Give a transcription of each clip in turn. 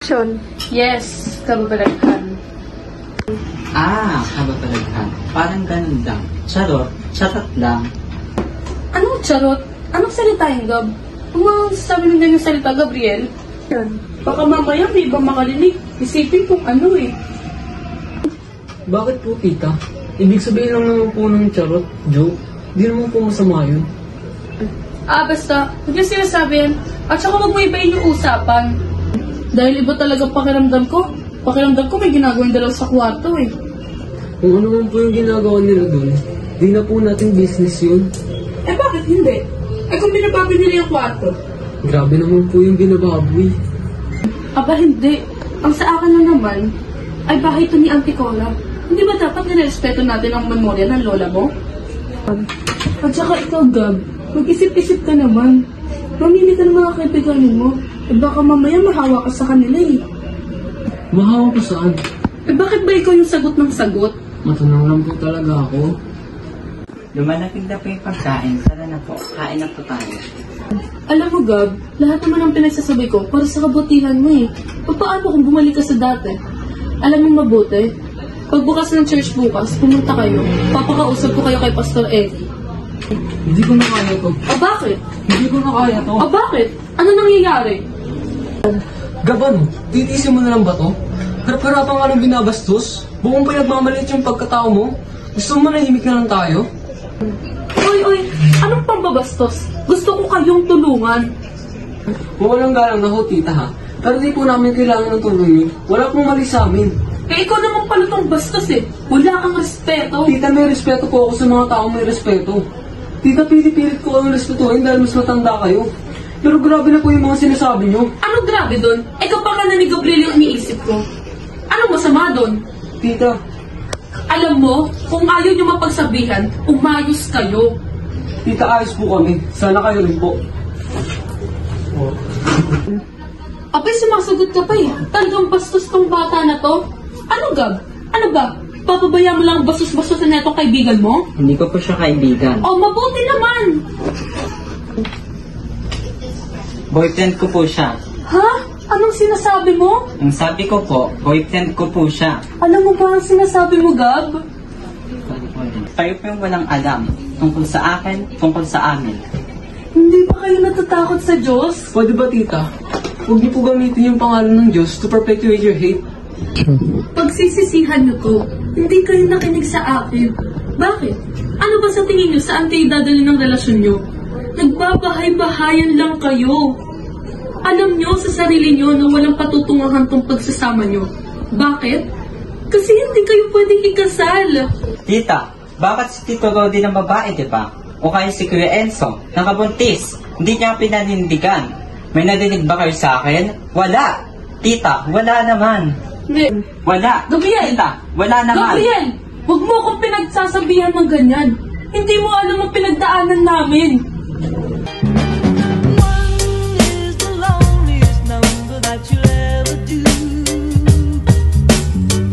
Action. Yes, kababalaghan. Kababalaghan. Parang ganun lang. Charot lang. Anong charot? Anong salita yung Gab? Kung mga sabi ng ganyang salita, Gabriel? Baka mamaya may ibang makalinig. Isipin kung ano eh. Bakit po, tita? Ibig sabihin lang naman po ng charot, joke. Di naman po masama yun. Basta, huwag yung sinasabi yan. At saka huwag mo ibayin yung usapan. Dahil iba talaga pakiramdam ko. Pakiramdam ko may ginagawin dalaw sa kwarto eh. Kung ano man po yung ginagawa nila dun, di na po natin business yun. Bakit hindi? Kung binababoy nila yung kwarto? Grabe naman po yung binababoy. Hindi. Ang sa akin na naman, ay bahay ito ni Auntie Cora. Hindi ba dapat nirespeto natin ang memorya ng lola mo? At saka ikaw, Gab, mag-isip-isip ka naman. Mamili ka ng mga kaibigan mo. Baka mamaya mahawa ka sa kanila eh. Mahawa ko saan? Bakit ba ikaw yung sagot ng sagot? Matanong lang po talaga ako. Lumalapit na po yung pagkain. Tara na po. Kain na po tayo. Alam mo, Gab, lahat naman ang pinagsasabi ko para sa kabutihan mo eh. Paano kung bumalik ka sa dati? Alam mo mabuti, pagbukas ng church bukas, pumunta kayo. Papakausap ko kayo kay Pastor Eddie. Hindi ko na kaya to. Bakit? Hindi ko na kaya to. Bakit? Ano nangyayari? Gaban, titiisin mo na lang ba to? Harap-harapan ka ng binabastos? Buong pinagmamalit yung pagkatao mo? Gusto mo manahimik na lang tayo? Oy, anong pambabastos? Gusto ko kayong tulungan. Kung walang galang na ho, tita ha. Pero di po namin kailangan ng tulong niyo. Wala pong mali sa amin. Ikaw naman pala tong bastos eh. Wala kang respeto. Tita, may respeto po ako sa mga taong may respeto. Tita, pilit ko kayong respetuhin dahil mas matanda kayo. Pero grabe na po yung mga sinasabi niyo. Ano grabe doon? Kapag na ni Gabriel yung iniisip ko. Anong masama doon? Tita, Alam mo, kung ayaw nyo mapagsabihan, umayos kayo. tita, ayos po kami. Sana kayo rin po. Abay, sumasagot ka pa eh. Talagang bastos tong bata na to. Ano, Gab? Ano ba? Papabaya mo lang bastos-bastos na itong kaibigan mo? Hindi ko po siya kaibigan. Mabuti naman! Boyfriend ko po siya. Ha? Anong sinasabi mo? Ang sabi ko po, boyfriend ko po siya. Alam mo ba ang sinasabi mo, Gab? Kayo po yung walang alam. Tungkol sa akin, tungkol sa amin. Hindi ba kayo natatakot sa Diyos? Pwede ba, tita? Huwag niyo po gamitin yung pangalan ng Diyos to perpetuate your hate. Pagsisisihan niyo to, hindi kayo nakinig sa akin. Bakit? Ano ba sa tingin niyo saan kayo dadali ng relasyon niyo? Nagbabahay-bahayan lang kayo. Alam niyo sa sarili niyo na walang patutunguhan tong pagsasama niyo. Bakit? Kasi hindi kayo pwedeng ikasal. Tita, bakit si Tito Rodi ng babae, di ba? O kaya si Kuya Enzo, nakabuntis. Hindi niya pinanindigan. May nadinig ba kayo sa akin? Wala. Tita, wala naman. Hindi. Wala. Gabriel! Tita, wala naman. Gabriel! Huwag mo akong pinagsasabihan ng ganyan. Hindi mo alam ang pinagdaanan namin. One is the loneliest number that you'll ever do.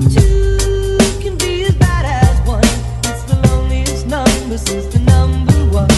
Two can be as bad as one. It's the loneliest number since the number one.